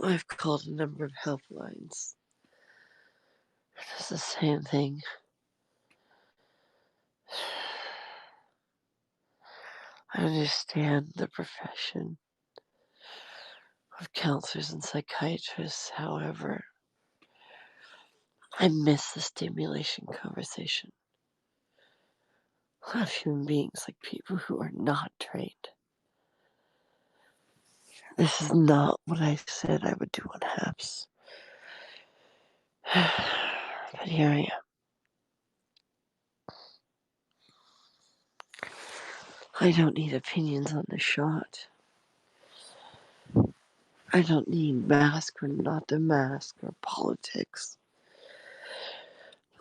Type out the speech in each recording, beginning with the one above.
I've called a number of helplines. It's the same thing. I understand the profession of counselors and psychiatrists. However, I miss the stimulation conversation. A lot of human beings like people who are not trained. This is not what I said I would do on HAPS. But here I am. I don't need opinions on the shot. I don't need mask or not to mask or politics.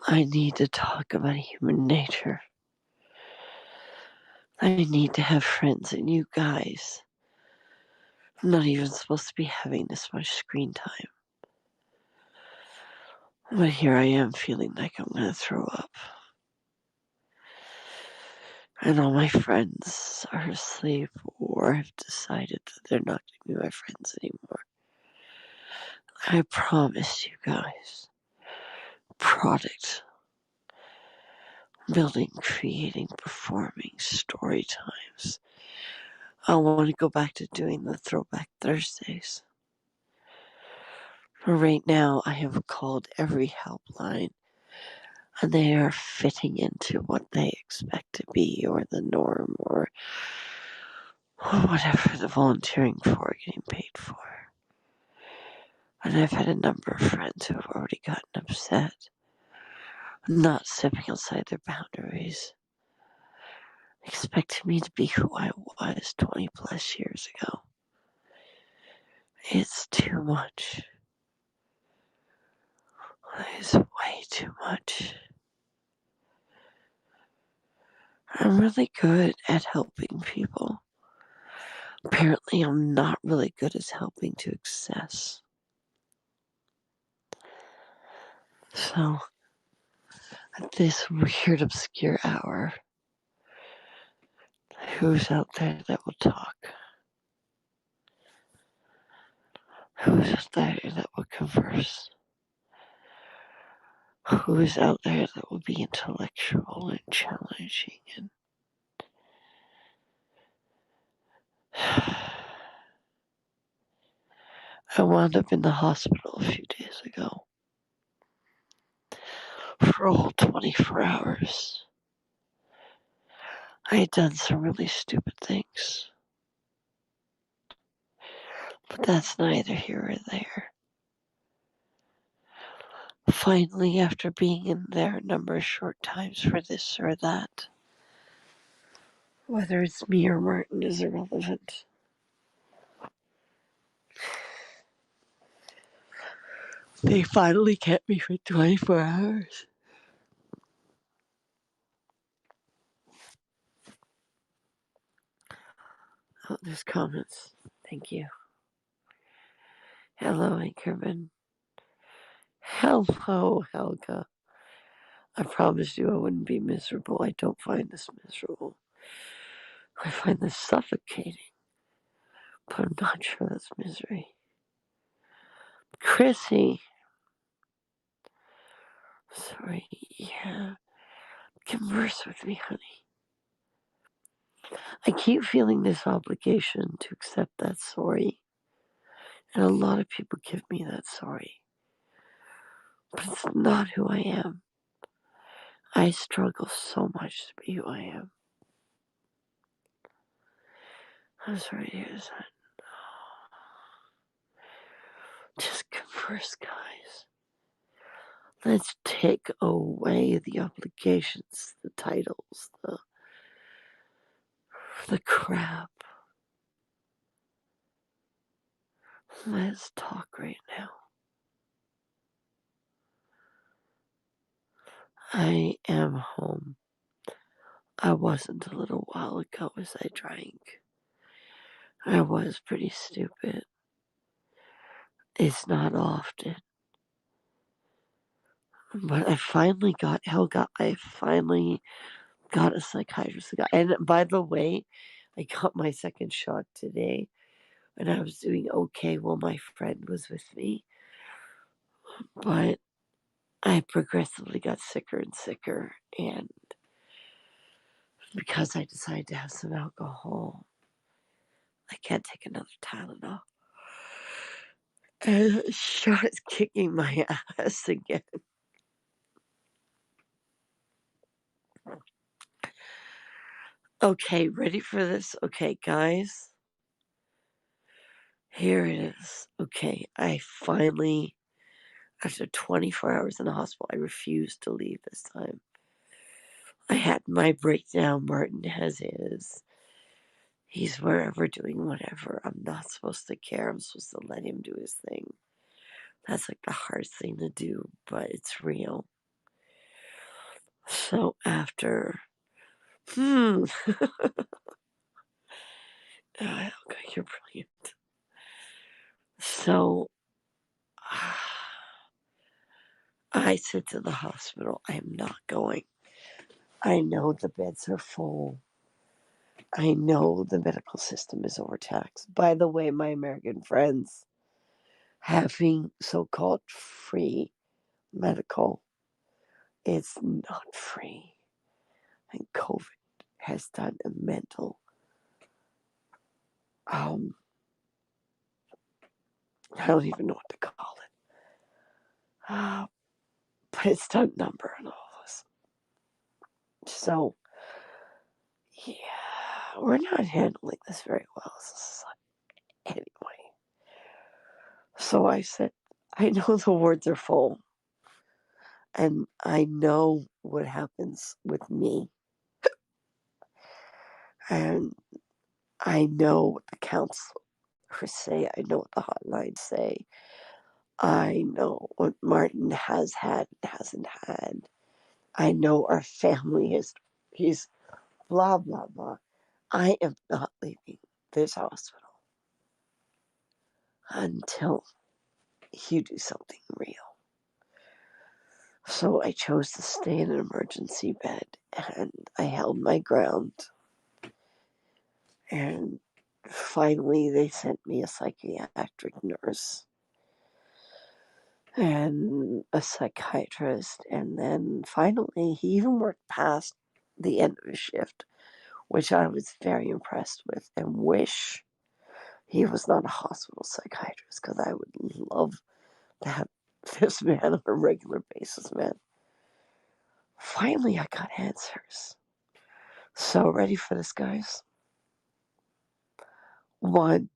I need to talk about human nature. I need to have friends and you guys. I'm not even supposed to be having this much screen time. But here I am feeling like I'm going to throw up. And all my friends are asleep or have decided that they're not going to be my friends anymore. I promised you guys. Product. Building, creating, performing, story times. I want to go back to doing the Throwback Thursdays. For right now, I have called every helpline, and they are fitting into what they expect to be, or the norm, or whatever they're volunteering for, or getting paid for. And I've had a number of friends who have already gotten upset, not stepping outside their boundaries, expecting me to be who I was 20 plus years ago. It's too much. It's way too much. I'm really good at helping people. Apparently, I'm not really good at helping to excess. So, at this weird, obscure hour, who's out there that will talk? Who's out there that will converse? Who's out there that will be intellectual and challenging and I wound up in the hospital a few days ago for a whole 24 hours. I had done some really stupid things. But that's neither here or there. Finally, after being in there a number of short times for this or that, whether it's me or Martin is irrelevant. They finally kept me for 24 hours. Oh, there's comments. Thank you. Hello, Anchorman. Hello, Helga. I promised you I wouldn't be miserable. I don't find this miserable. I find this suffocating. But I'm not sure that's misery. Chrissy. Sorry, yeah. Converse with me, honey. I keep feeling this obligation to accept that sorry. And a lot of people give me that sorry. But it's not who I am. I struggle so much to be who I am. I'm sorry to hear that. Just converse, guys. Let's take away the obligations, the titles, the crap. Let's talk right now. I am home. I wasn't a little while ago as I drank. I was pretty stupid. It's not often. But I finally got Helga. I finally got a psychiatrist. And by the way, I got my second shot today. and I was doing okay while my friend was with me. But I progressively got sicker and sicker, and because I decided to have some alcohol, I can't take another Tylenol. And it started kicking my ass again. Okay, ready for this? Okay, guys, here it is. Okay, I finally, after 24 hours in the hospital, I refused to leave this time. I had my breakdown. Martin has his. He's wherever doing whatever. I'm not supposed to care. I'm supposed to let him do his thing. That's like the hardest thing to do, but it's real. So after, hmm, okay, you're brilliant. So I said to the hospital, I am not going. I know the beds are full. I know the medical system is overtaxed. By the way, my American friends, having so called free medical, it's not free. And COVID has done a mental, I don't even know what to call it. But it's done number on all of us. So, yeah, we're not handling this very well as a society. Anyway, so I said, I know the wards are full, and I know what happens with me, and I know what the counselors say, I know what the hotlines say, I know what Martin has had and hasn't had, I know our family history. He's blah, blah, blah. I am not leaving this hospital until you do something real. So I chose to stay in an emergency bed, and I held my ground. And finally, they sent me a psychiatric nurse and a psychiatrist. And then finally, he even worked past the end of his shift, which I was very impressed with and wish he was not a hospital psychiatrist because I would love to have this man on a regular basis, man. Finally, I got answers. So, ready for this, guys? One,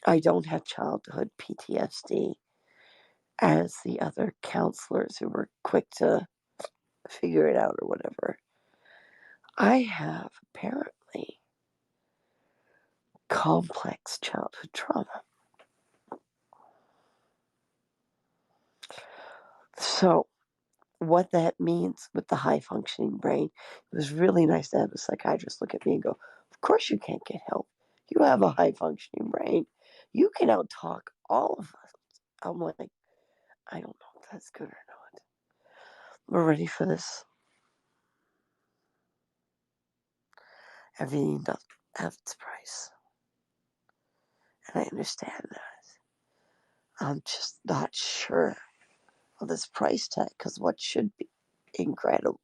I don't have childhood PTSD as the other counselors who were quick to figure it out or whatever. I have apparently complex childhood trauma. So, what that means with the high functioning brain, it was really nice to have a psychiatrist look at me and go, of course you can't get help. You have a high functioning brain. You can out talk all of us. I'm like, I don't know if that's good or not. We're ready for this. Everything does have its price. And I understand that. I'm just not sure of this price tag because what should be incredible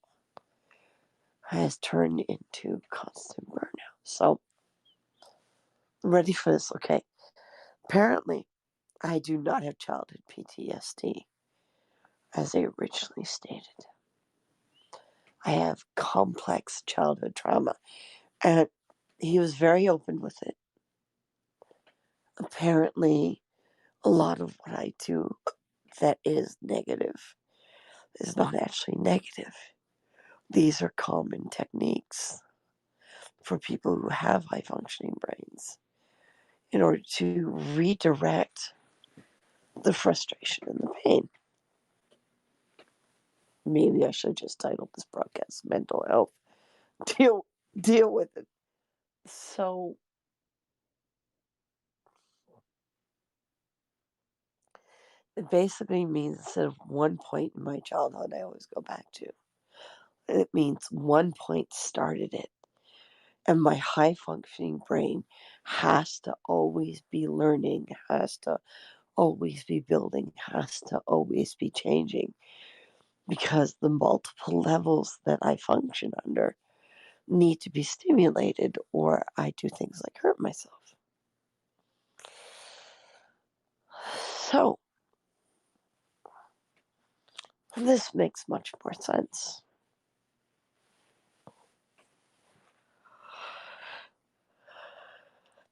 has turned into constant burnout. So, I'm ready for this. Okay. Apparently, I do not have childhood PTSD, as I originally stated. I have complex childhood trauma. And he was very open with it. Apparently, a lot of what I do that is negative is not actually negative. These are common techniques for people who have high functioning brains in order to redirect the frustration and the pain. Maybe I should just title this broadcast Mental Health. Deal deal with it. So it basically means instead of one point in my childhood I always go back to. It means one point started it. And my high functioning brain has to always be learning, has to always be building, has to always be changing, because the multiple levels that I function under need to be stimulated, or I do things like hurt myself. So, this makes much more sense.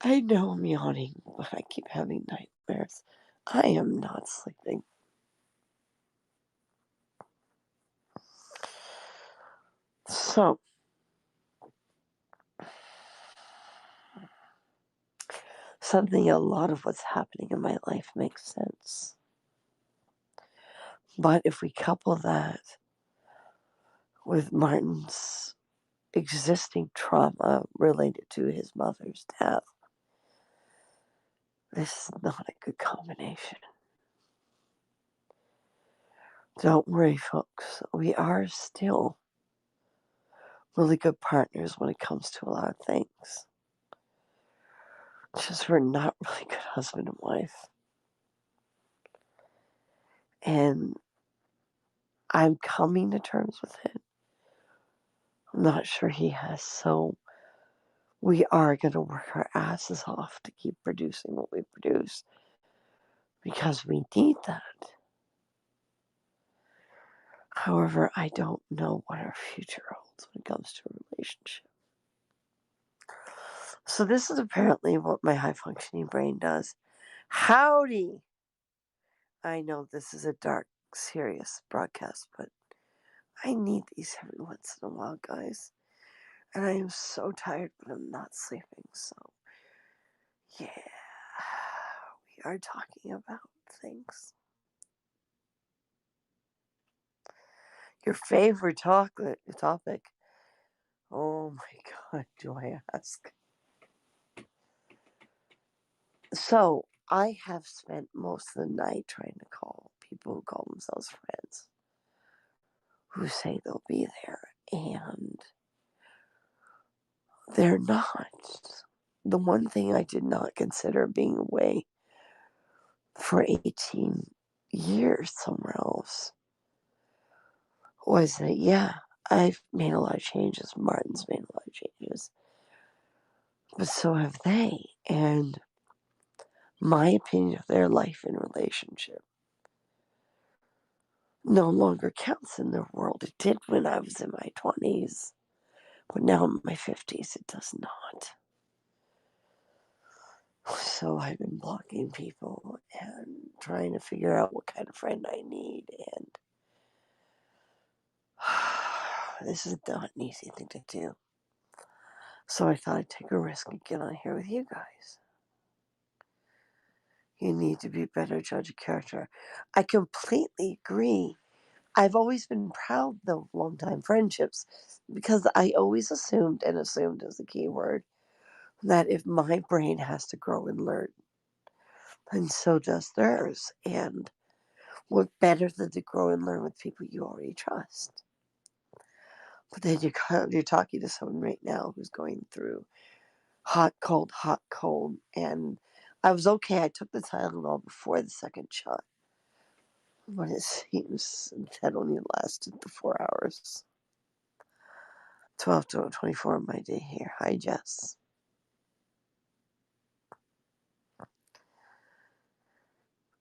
I know I'm yawning, but I keep having nightmares. I am not sleeping. So, suddenly a lot of what's happening in my life makes sense. But if we couple that with Martin's existing trauma related to his mother's death, this is not a good combination. Don't worry, folks. We are still really good partners when it comes to a lot of things. It's just we're not really good husband and wife. And I'm coming to terms with it. I'm not sure he has, so we are going to work our asses off to keep producing what we produce because we need that. However, I don't know what our future holds when it comes to a relationship. So this is apparently what my high functioning brain does. Howdy! I know this is a dark, serious broadcast, but I need these every once in a while, guys. And I am so tired, but I'm not sleeping, so yeah. We are talking about things. Your favorite topic. Oh my God, do I ask? So, I have spent most of the night trying to call people who call themselves friends, who say they'll be there, and they're not. The one thing I did not consider being away for 18 years somewhere else was that, yeah, I've made a lot of changes. Martin's made a lot of changes. But so have they. And my opinion of their life and relationship no longer counts in their world. It did when I was in my 20s. But now in my 50s, it does not. So I've been blocking people and trying to figure out what kind of friend I need. And this is not an easy thing to do. So I thought I'd take a risk and get on here with you guys. You need to be a better judge of character. I completely agree. I've always been proud of long-time friendships because I always assumed, and assumed is the key word, that if my brain has to grow and learn, then so does theirs. And what better than to grow and learn with people you already trust? But then you're talking to someone right now who's going through hot, cold. And I was okay. I took the Tylenol before the second shot. But it seems that only lasted the 4 hours. 12 to 24 of my day here. Hi, Jess.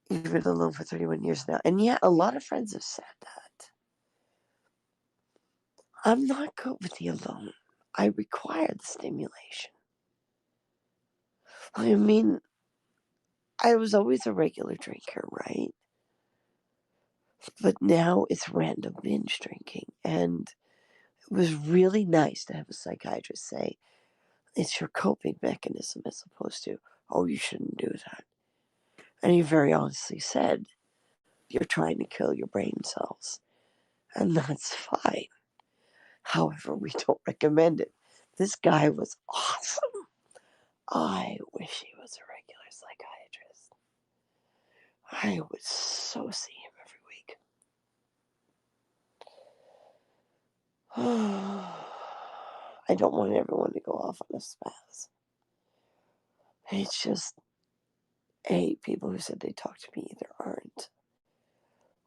You've been alone for 31 years now. And yeah, a lot of friends have said that. I'm not good with the alone. I require the stimulation. I mean, I was always a regular drinker, right? But now it's random binge drinking. And it was really nice to have a psychiatrist say, it's your coping mechanism as opposed to, oh, you shouldn't do that. And he very honestly said, you're trying to kill your brain cells. And that's fine. However, we don't recommend it. This guy was awesome. I wish he was a regular psychiatrist. I would so see him every week. I don't want everyone to go off on a spaz. It's just, people who said they talked to me either aren't,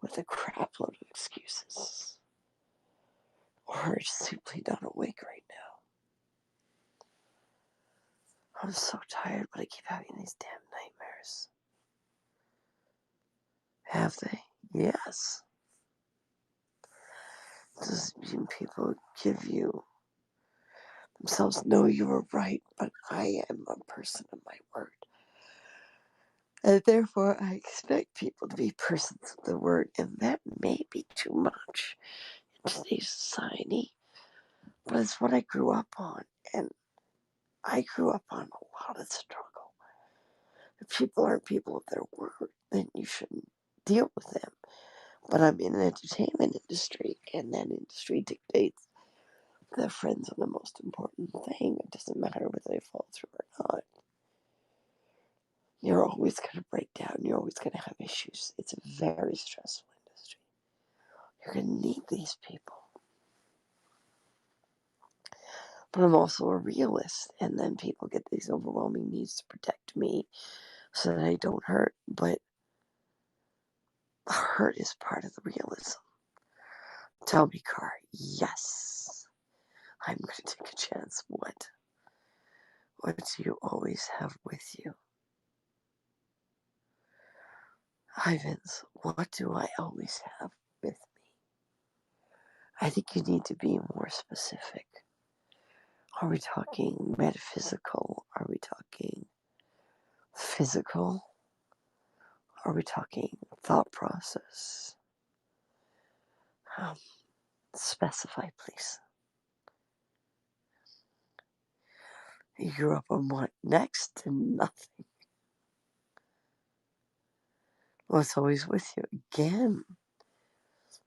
with a crap load of excuses, or are simply not awake right now. I'm so tired, but I keep having these damn nightmares. Have they? Yes. Does mean people give you themselves know you were right, but I am a person of my word. And therefore, I expect people to be persons of the word, and that may be too much in today's society, but it's what I grew up on, and I grew up on a lot of struggle. If people aren't people of their word, then you shouldn't deal with them. But I'm in an entertainment industry, and that industry dictates that friends are the most important thing. It doesn't matter whether they fall through or not. You're always going to break down. You're always going to have issues. It's a very stressful industry. You're going to need these people. But I'm also a realist, and then people get these overwhelming needs to protect me so that I don't hurt. But hurt is part of the realism. Tell me, Car, yes, I'm going to take a chance. What do you always have with you? Ivans, what do I always have with me? I think you need to be more specific. Are we talking metaphysical? Are we talking physical? Are we talking thought process? Specify, please. You grew up on what? Next to nothing. What's always with you? Again,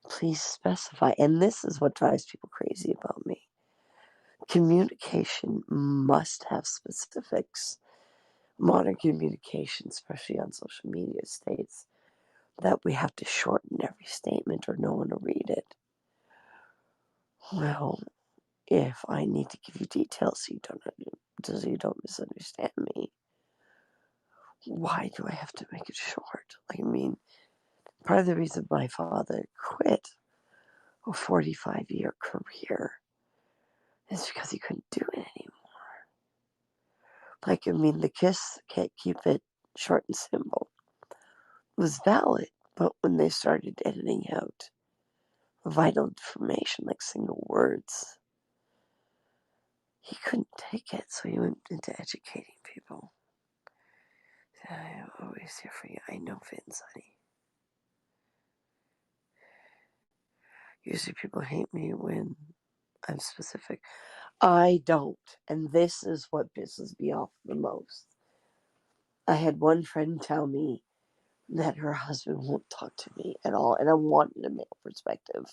please specify. And this is what drives people crazy about me. Communication must have specifics. Modern communication, especially on social media, states that we have to shorten every statement or no one will read it. Well, if I need to give you details so you don't misunderstand me, why do I have to make it short? I mean, part of the reason my father quit a 45-year career is because he couldn't do it anymore. The kiss, can't keep it short and simple, was valid, but when they started editing out vital information like single words, he couldn't take it, so he went into educating people. I am always here for you. I know, Vince, honey. Usually people hate me when I'm specific. I don't. And this is what pisses me off the most. I had one friend tell me that her husband won't talk to me at all. And I wanted a male perspective.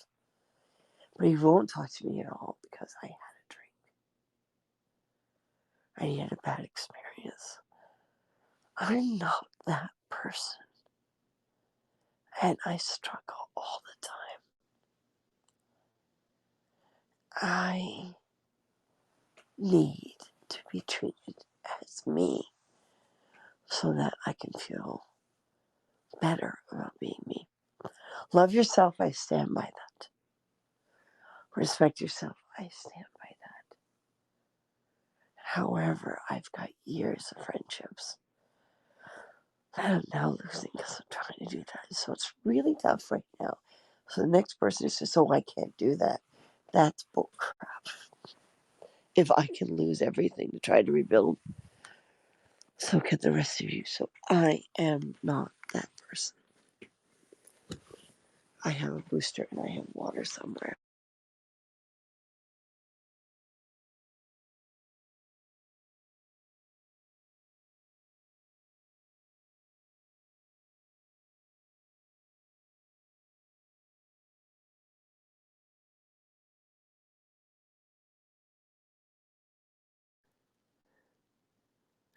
But he won't talk to me at all because I had a drink. I had a bad experience. I'm not that person. And I struggle all the time. I need to be treated as me so that I can feel better about being me. Love yourself, I stand by that. Respect yourself, I stand by that. However, I've got years of friendships that I'm now losing because I'm trying to do that. So it's really tough right now. So the next person is just, I can't do that. That's bullcrap. If I can lose everything to try to rebuild, so can the rest of you. So I am not that person. I have a booster and I have water somewhere.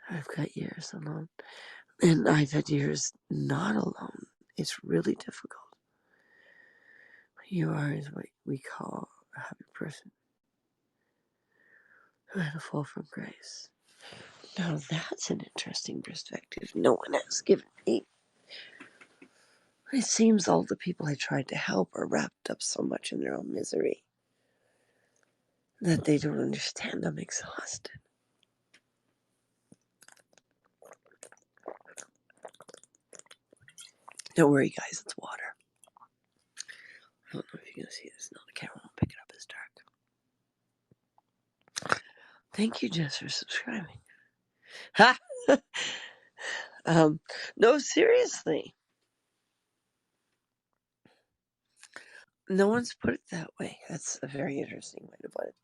I've got years alone. And I've had years not alone. It's really difficult. You are is what we call a happy person. And a fall from grace. Now that's an interesting perspective no one has given me. It seems all the people I tried to help are wrapped up so much in their own misery that they don't understand I'm exhausted. Don't worry, guys, it's water. I don't know if you can see this. No, the camera won't pick it up. It's dark. Thank you, Jess, for subscribing. Ha! No, seriously. No one's put it that way. That's a very interesting way to put it.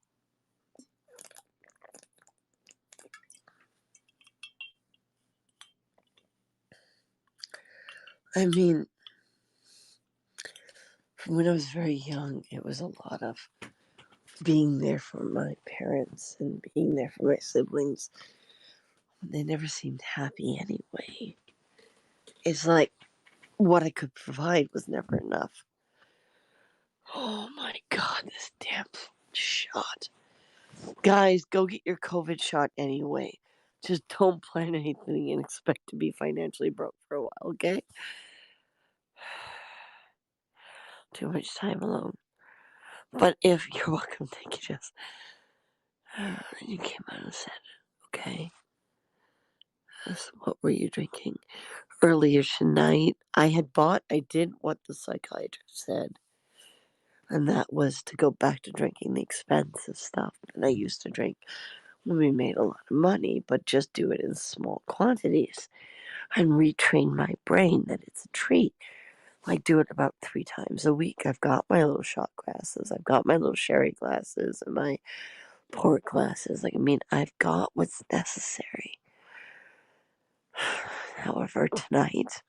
I mean, when I was very young, it was a lot of being there for my parents and being there for my siblings. They never seemed happy anyway. It's like what I could provide was never enough. Oh my god, this damn shot. Guys, go get your COVID shot anyway. Just don't plan anything and expect to be financially broke for a while, okay? Too much time alone. But if you're welcome, thank you, Jess. You came out and said, okay, what were you drinking? Earlier tonight, I did what the psychiatrist said, and that was to go back to drinking the expensive stuff that I used to drink when we made a lot of money, but just do it in small quantities and retrain my brain that it's a treat. I do it about 3 times a week. I've got my little shot glasses, I've got my little sherry glasses, and my port glasses. I've got what's necessary. However, tonight,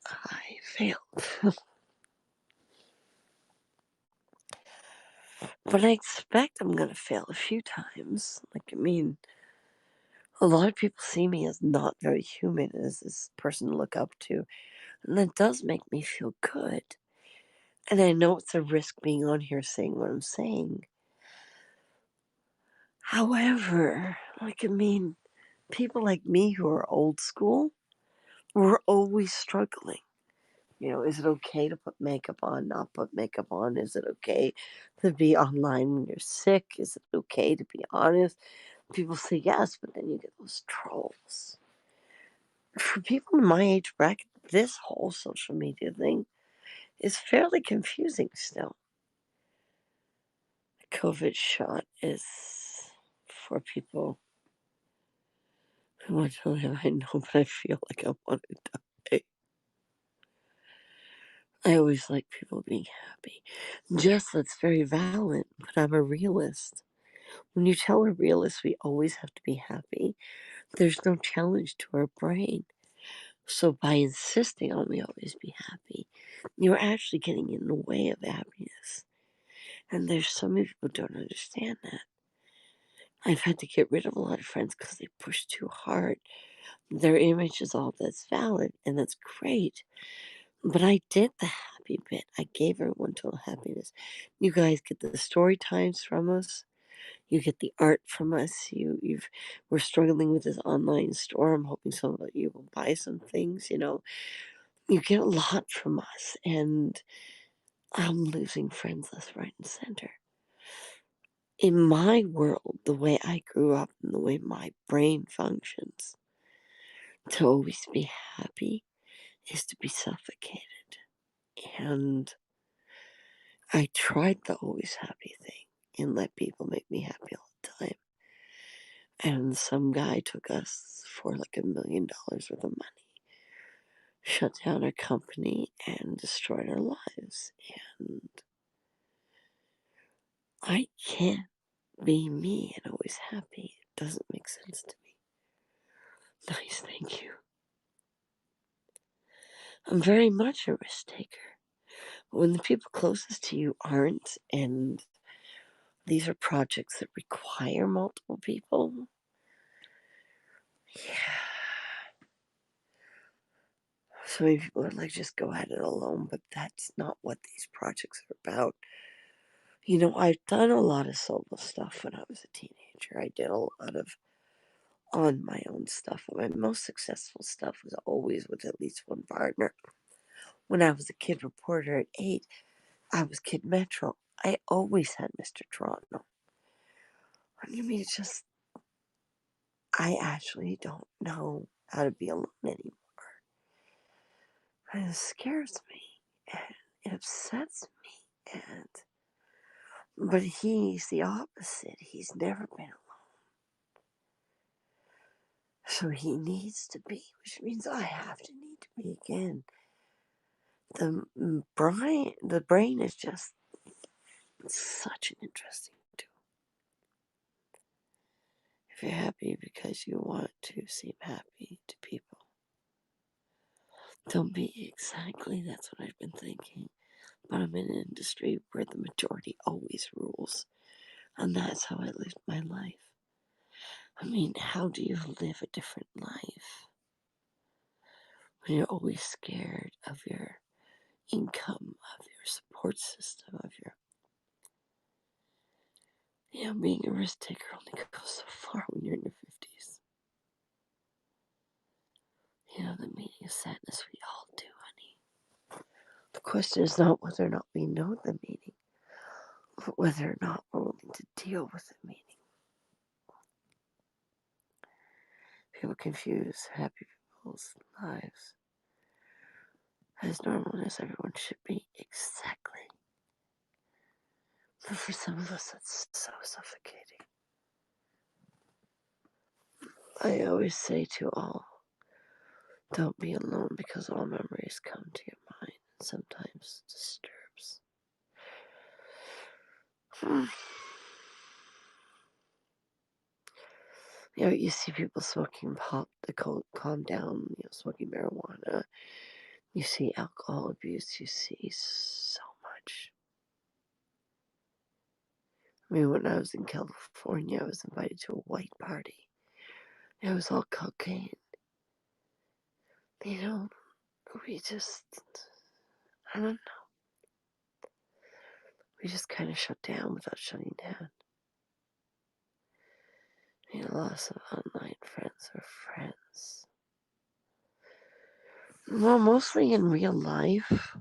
I failed. But I expect I'm going to fail a few times. A lot of people see me as not very human, as this person to look up to. And that does make me feel good. And I know it's a risk being on here saying what I'm saying. However, people like me who are old school, we're always struggling. Is it okay to put makeup on, not put makeup on? Is it okay to be online when you're sick? Is it okay to be honest? People say yes, but then you get those trolls. For people in my age bracket, this whole social media thing is fairly confusing still. The COVID shot is for people who want to live. I know, but I feel like I want to die. I always like people being happy. Just that's very valid, but I'm a realist. When you tell a realist we always have to be happy, there's no challenge to our brain. So by insisting on we always be happy, you're actually getting in the way of happiness. And there's so many people who don't understand that. I've had to get rid of a lot of friends because they push too hard. Their image is all that's valid, and that's great. But I did the happy bit. I gave everyone total happiness. You guys get the story times from us. You get the art from us. We're struggling with this online store. I'm hoping some of you will buy some things. You get a lot from us, and I'm losing friends left, right, and center. In my world, the way I grew up and the way my brain functions, to always be happy is to be suffocated. And I tried the always happy thing and let people make me happy all the time. And some guy took us for like $1 million worth of money, shut down our company, and destroyed our lives. And I can't be me and always happy. It doesn't make sense to me. Nice, thank you. I'm very much a risk taker. But when the people closest to you aren't, and these are projects that require multiple people, yeah. So many people are like, just go at it alone, but that's not what these projects are about. I've done a lot of solo stuff when I was a teenager. I did a lot of on my own stuff. My most successful stuff was always with at least one partner. When I was a kid reporter at 8, I was Kid Metro. I always had Mr. Toronto. It's just, I actually don't know how to be alone anymore. And it scares me and it upsets me. But he's the opposite. He's never been alone. So he needs to be, which means I have to need to be again. The brain is just such an interesting tool. If you're happy because you want to seem happy to people, don't be exactly, that's what I've been thinking. But I'm in an industry where the majority always rules. And that's how I lived my life. How do you live a different life when you're always scared of your income, of your support system, of your, being a risk taker only goes so far when you're in your 50s. The meaning of sadness, we all do, honey. The question is not whether or not we know the meaning, but whether or not we're willing to deal with the meaning. People confuse happy people's lives as normal as everyone should be. Exactly. But for some of us, that's so suffocating. I always say to all, don't be alone because all memories come to your mind and sometimes disturbs. You see people smoking pot to calm down, smoking marijuana. You see alcohol abuse. You see so much. When I was in California, I was invited to a white party. It was all cocaine. We just, I don't know. We just kind of shut down without shutting down. Loss of online friends or friends. Well, mostly in real life.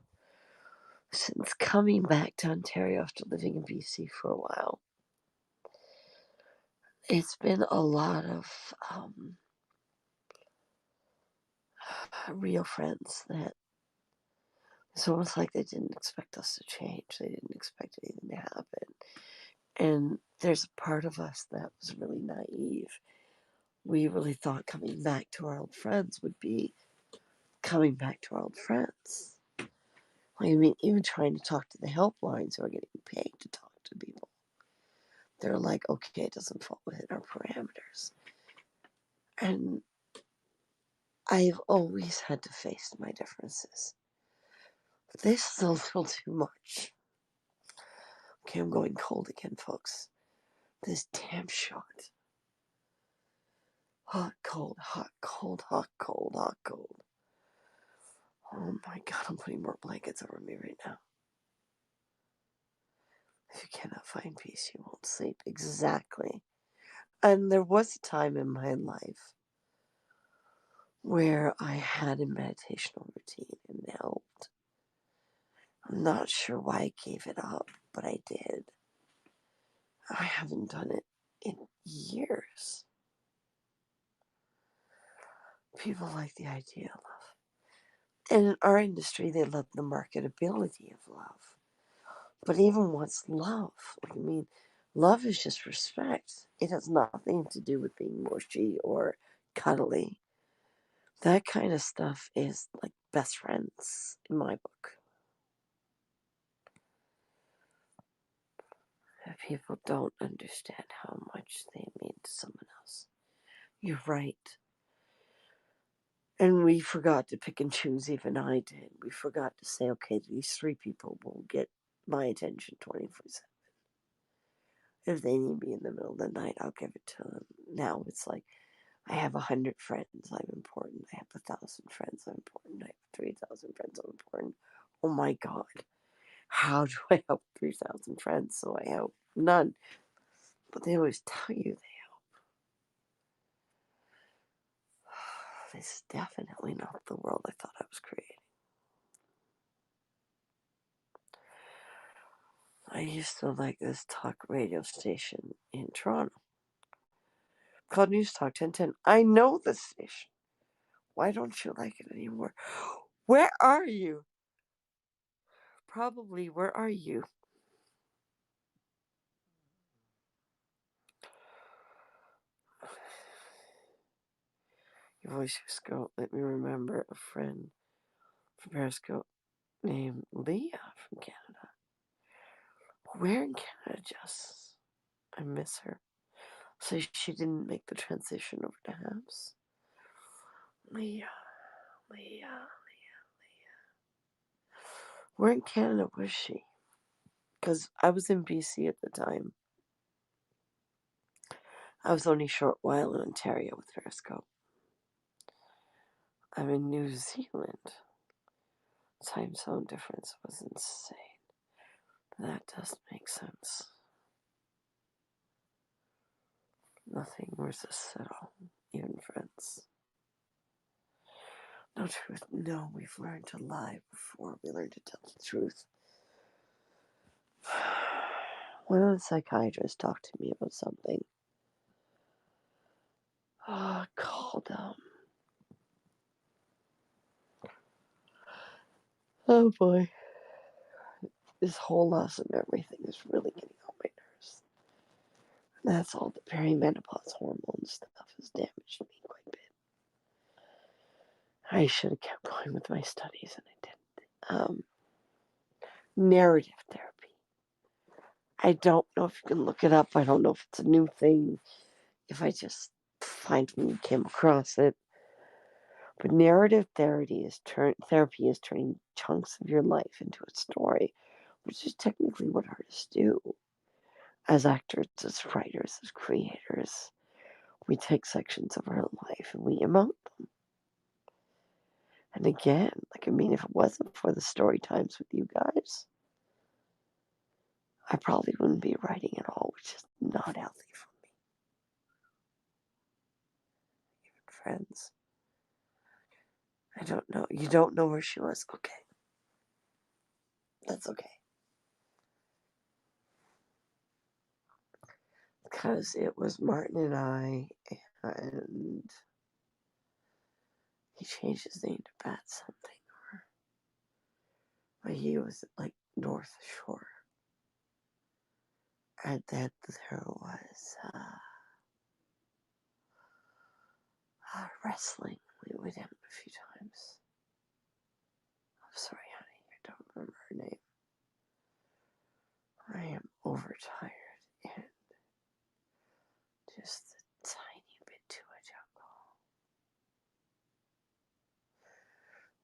Since coming back to Ontario after living in BC for a while, it's been a lot of real friends that it's almost like they didn't expect us to change. They didn't expect anything to happen. And there's a part of us that was really naive. We really thought coming back to our old friends would be coming back to our old friends. Even trying to talk to the helplines who are getting paid to talk to people. They're like, okay, it doesn't fall within our parameters. And I've always had to face my differences. This is a little too much. Okay, I'm going cold again, folks. This damn shot. Hot, cold, hot, cold, hot, cold, hot, cold. Oh my god, I'm putting more blankets over me right now. If you cannot find peace, you won't sleep. Exactly. And there was a time in my life where I had a meditational routine and it helped. I'm not sure why I gave it up, but I did. I haven't done it in years. People like the idea of love. And in our industry, they love the marketability of love. But even what's love? Love is just respect. It has nothing to do with being mushy or cuddly. That kind of stuff is like best friends in my book. People don't understand how much they mean to someone else. You're right. And we forgot to pick and choose, even I did. We forgot to say, okay, these 3 people will get my attention 24/7. If they need me in the middle of the night, I'll give it to them. Now it's like, I have 100 friends, I'm important. I have 1,000 friends, I'm important. I have 3,000 friends, I'm important. Oh my God. How do I help 3,000 friends? So I help none. But they always tell you they help. This is definitely not the world I thought I was creating. I used to like this talk radio station in Toronto called News Talk 1010. I know this station. Why don't you like it anymore? Where are you? Probably, where are you? Your voice Periscope. Let me remember a friend from Periscope named Leah from Canada. Where in Canada, Jess? I miss her. So she didn't make the transition over to Habs. Leah. Where in Canada was she? Because I was in BC at the time. I was only a short while in Ontario with Periscope. I'm in New Zealand. Time zone difference was insane. That doesn't make sense. Nothing resists at all, even friends. No truth. No, we've learned to lie before we learn to tell the truth. One of the psychiatrists talked to me about something. Called oh boy, this whole loss and everything is really getting on my nerves. That's all the perimenopause hormone stuff has damaged me quite a bit. I should have kept going with my studies and I didn't. Narrative therapy. I don't know if you can look it up. I don't know if it's a new thing. If I just finally came across it. But narrative therapy is turning chunks of your life into a story, which is technically what artists do. As actors, as writers, as creators, we take sections of our life and we emote them. And again, if it wasn't for the story times with you guys, I probably wouldn't be writing at all, which is not healthy for me. Even friends. I don't know. You don't know where she was? Okay. That's okay. Because it was Martin and I, and he changed his name to Bat something, but he was North Shore. And then there was wrestling. We went him a few times. I'm sorry, honey, I don't remember her name. I am overtired and just a tiny bit too much alcohol.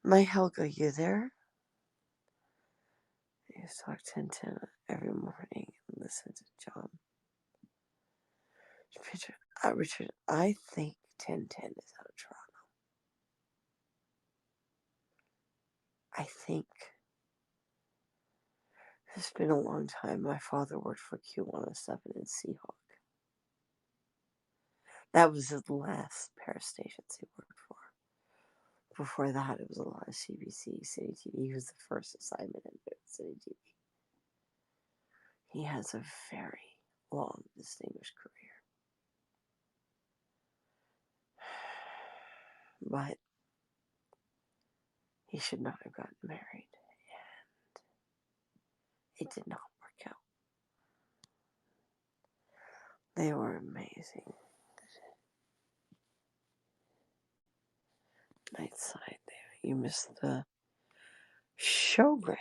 My Helga, you there? I talk 1010 every morning and listen to John. Richard, I think 1010 is out of Toronto. I think. It's been a long time. My father worked for Q107 and Seahawk. That was his last pair of stations he worked for. Before that, it was a lot of CBC, City TV. He was the first assignment in City TV. He has a very long, distinguished career. But he should not have gotten married. And it did not work out. They were amazing. Nightside there. You missed the showgram.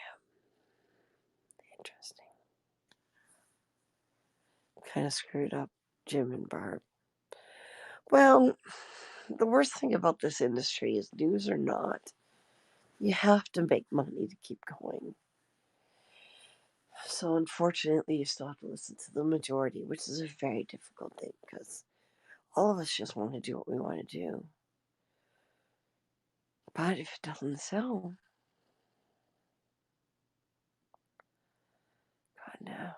Interesting. Kind of screwed up Jim and Barb. Well, the worst thing about this industry is news or not, you have to make money to keep going. So unfortunately, you still have to listen to the majority, which is a very difficult thing because all of us just want to do what we want to do. But if it doesn't sell, No,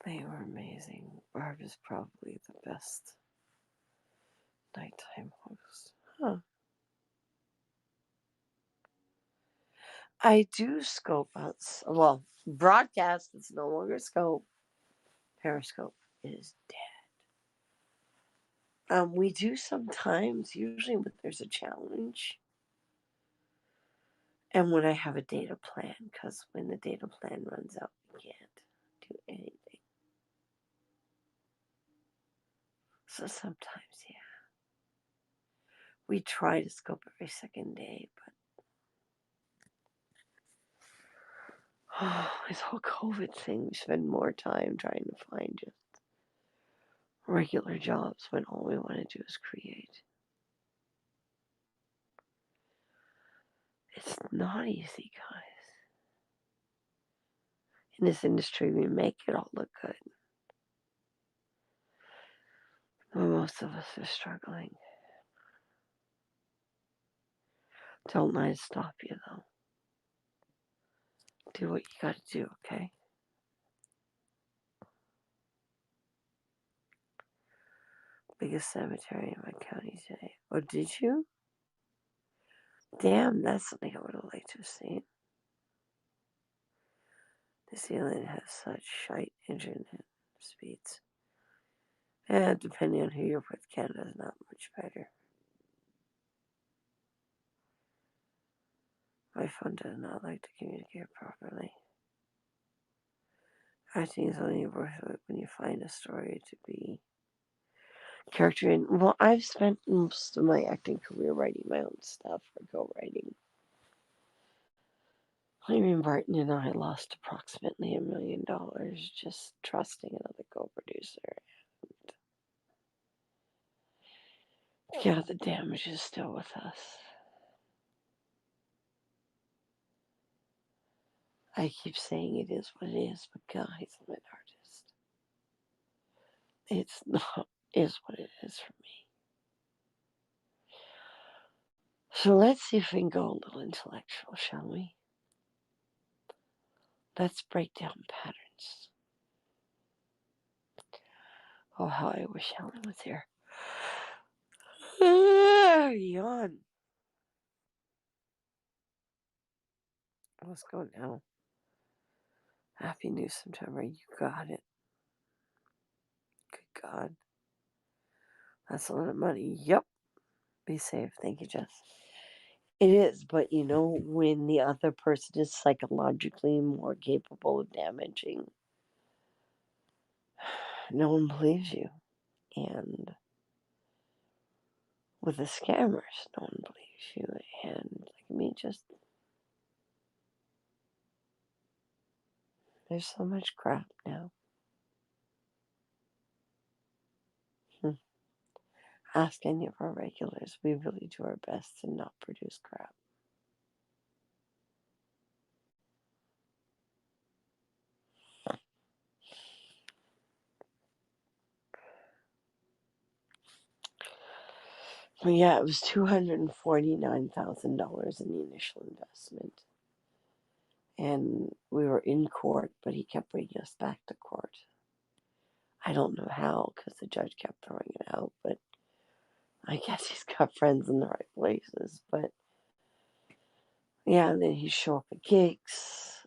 they were amazing. Barb is probably the best nighttime host. Huh. I do scope out. Well, broadcast. It's no longer scope. Periscope is dead. We do sometimes, usually when there's a challenge, and when I have a data plan, because when the data plan runs out, we can't do anything. So sometimes, yeah, we try to scope every second day, but this whole COVID thing, we spend more time trying to find just regular jobs when all we want to do is create. It's not easy, guys. In this industry, we make it all look good. But most of us are struggling. Don't let it stop you, though. Do what you gotta do, okay? Biggest cemetery in my county today. Oh, did you? Damn, that's something I would have liked to have seen. New Zealand has such shite internet speeds. Yeah, depending on who you're with, Canada's not much better. My phone does not like to communicate properly. Acting is only worth it when you find a story to be character in. Well, I've spent most of my acting career writing my own stuff or co-writing. Irene Barton and I lost approximately $1 million just trusting another co-producer. Yeah, the damage is still with us. I keep saying it is what it is, but guys, I'm an artist. It's not is what it is for me. So let's see if we can go a little intellectual, shall we? Let's break down patterns. Oh, how I wish Helen was here. Yawn. Let's go now. Happy New September. You got it. Good God. That's a lot of money. Yep. Be safe. Thank you, Jess. It is, but you know, when the other person is psychologically more capable of damaging, no one believes you. And with the scammers, no one believes you. And I mean, just there's so much crap now. Ask any of our regulars. We really do our best to not produce crap. But yeah, it was $249,000 in the initial investment. And we were in court, but he kept bringing us back to court. I don't know how, because the judge kept throwing it out, but I guess he's got friends in the right places. But yeah, and then he'd show up at gigs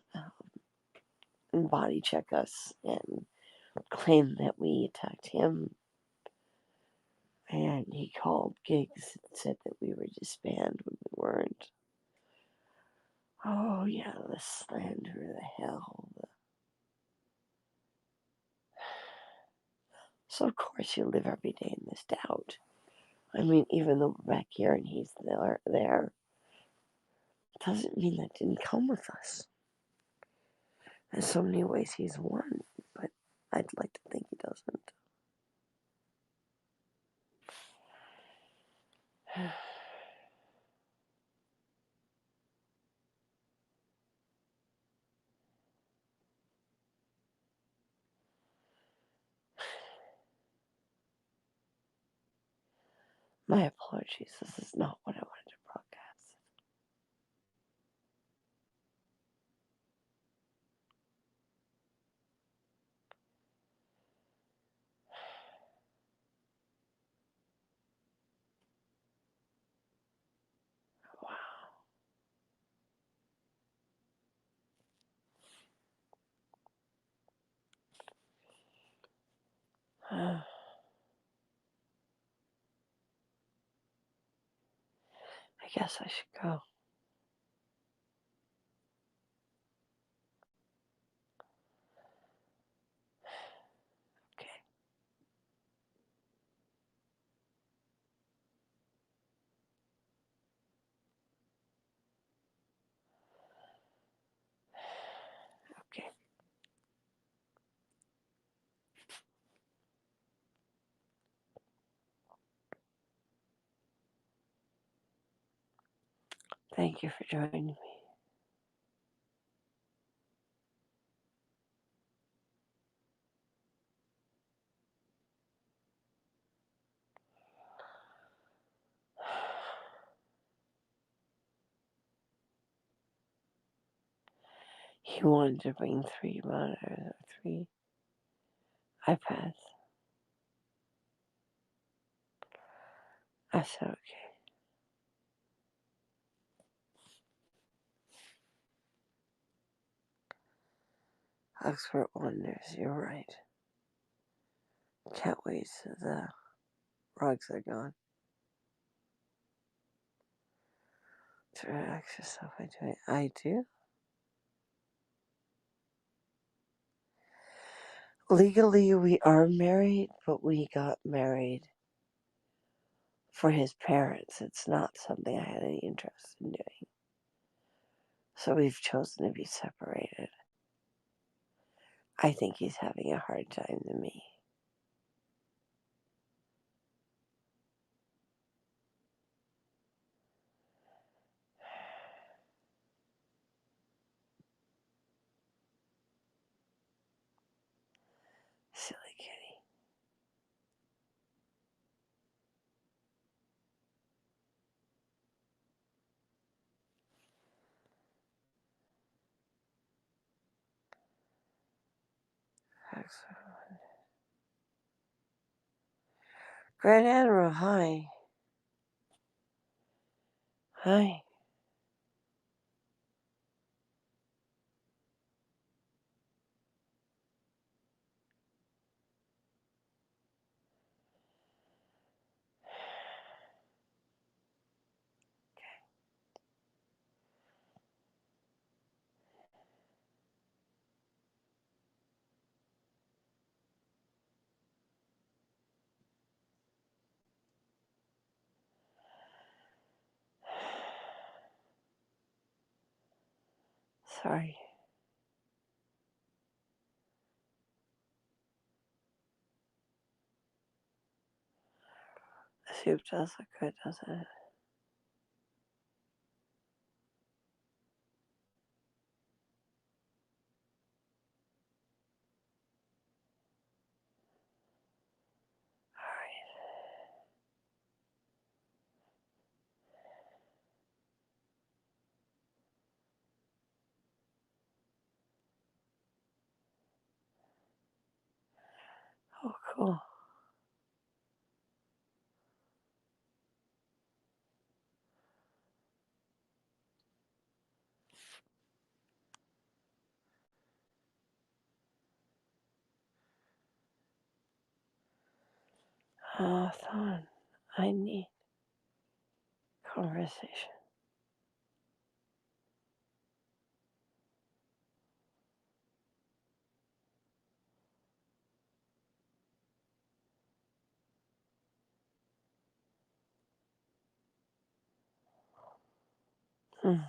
and body check us and claim that we attacked him. And he called gigs and said that we were disbanded when we weren't. Oh, yeah, the slander, the hell. So, of course, you live every day in this doubt. I mean, even though we're back here and he's there, doesn't mean that didn't come with us. In so many ways, he's won, but I'd like to think he doesn't. My apologies. This is not what I wanted to broadcast. I guess I should go. Okay. Okay. Thank you for joining me. He wanted to bring 3 monitors or 3 iPads. I said, okay. Oxford Wonders, you're right. Can't wait till the rugs are gone. To relax yourself, I do. Legally, we are married, but we got married for his parents. It's not something I had any interest in doing. So we've chosen to be separated. I think he's having a hard time than me. Silly kitty. Grand Admiral, hi. Hi. Sorry. The soup does look good, doesn't it? Alright. Oh, cool. Thon, I need conversation. You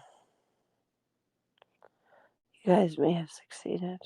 guys may have succeeded.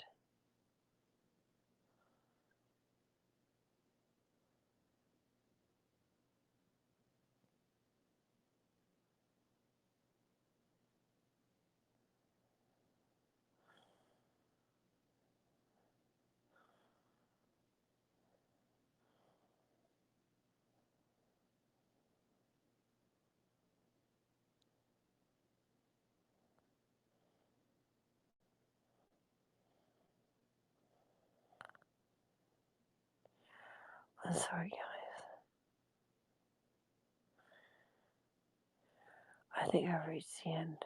I'm sorry, guys. I think I've reached the end.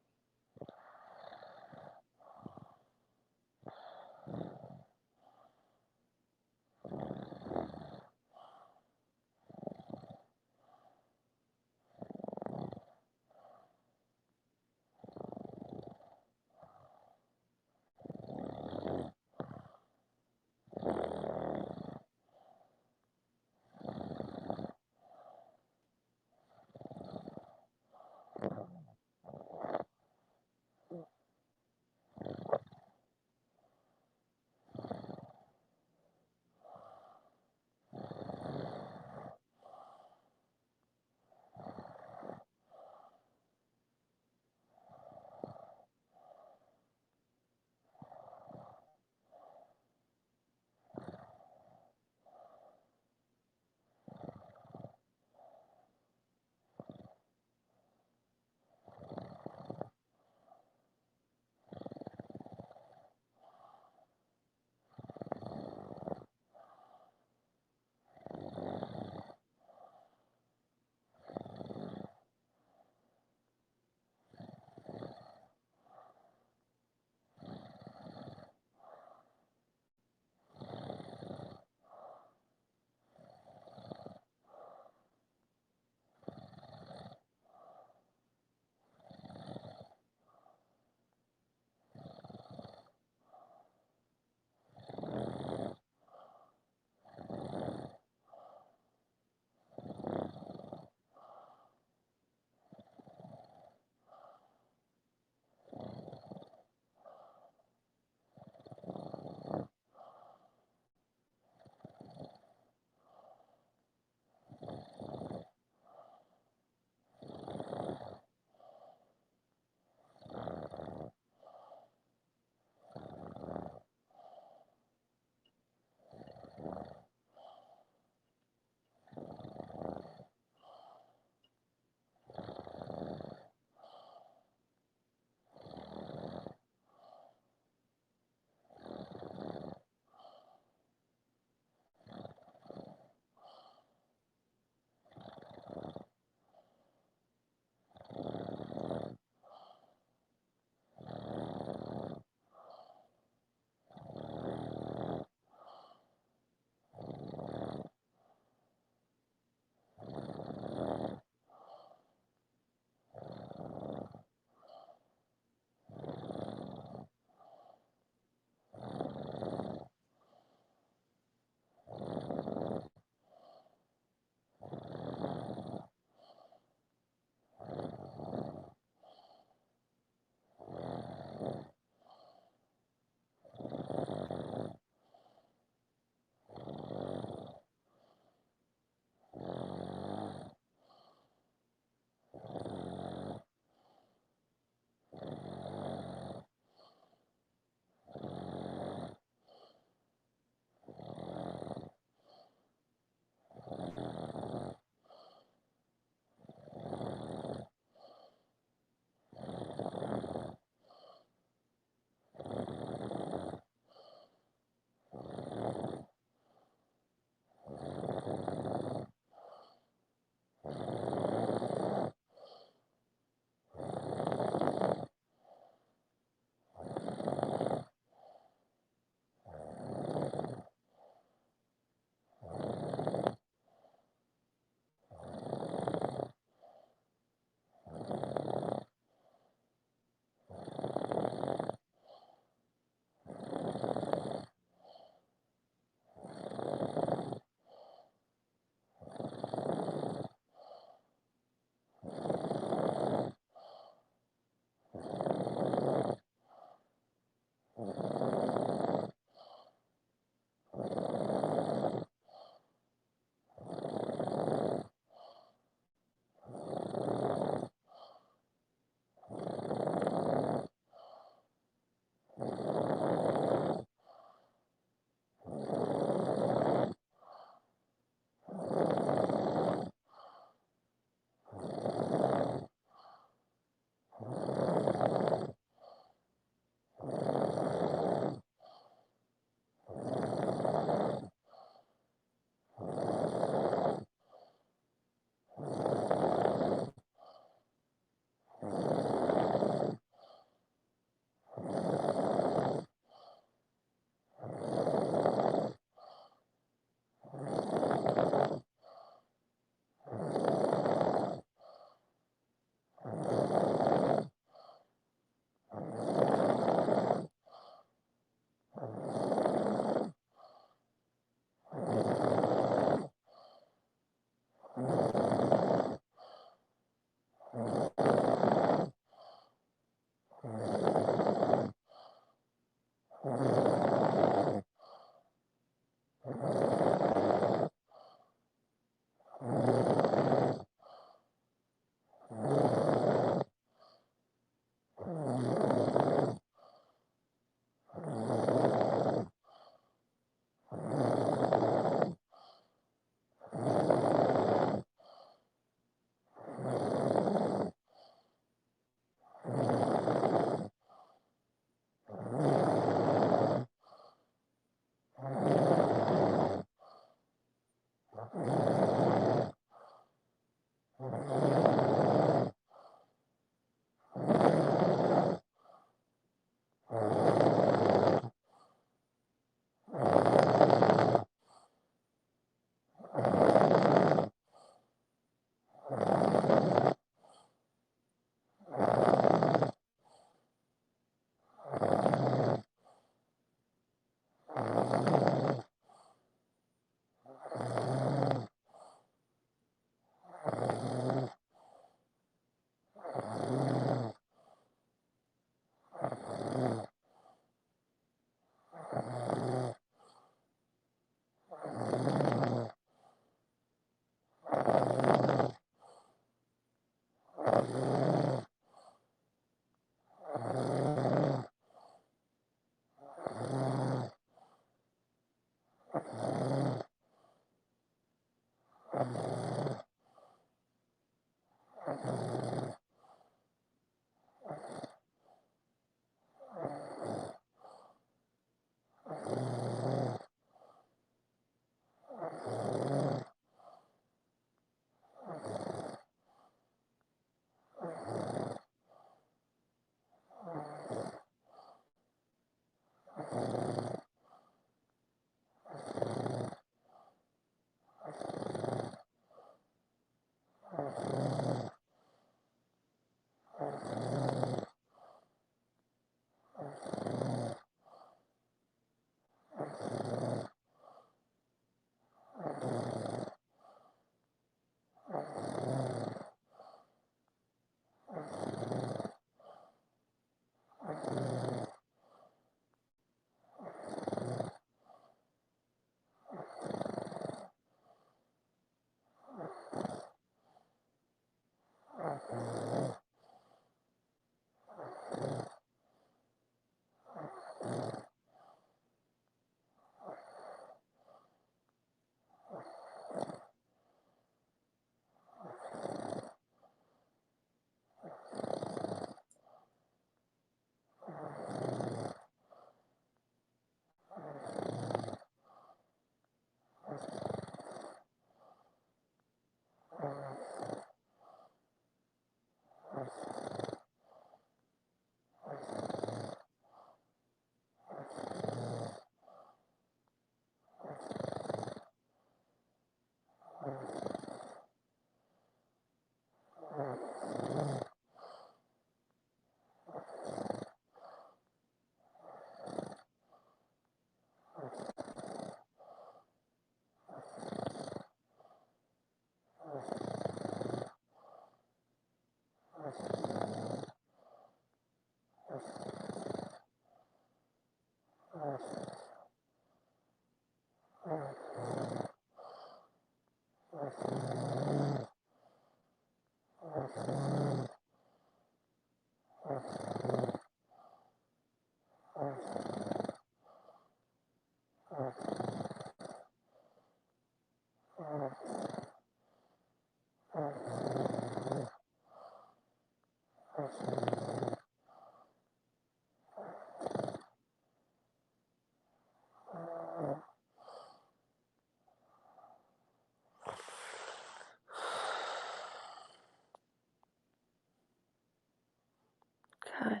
Guys,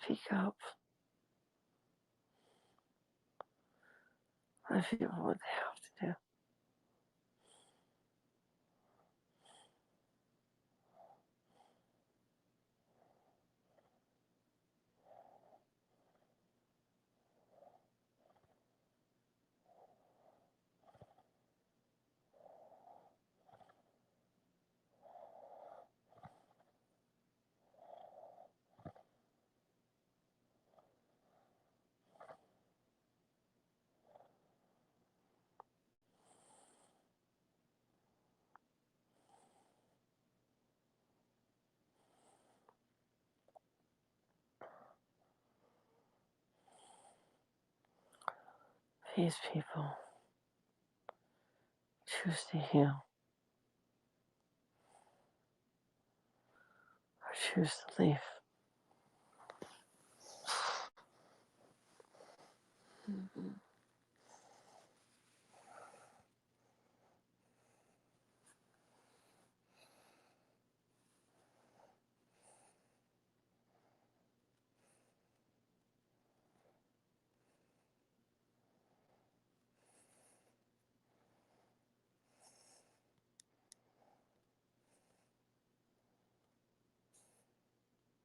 speak up. Let people what they have to do. these people choose to heal or choose to leave.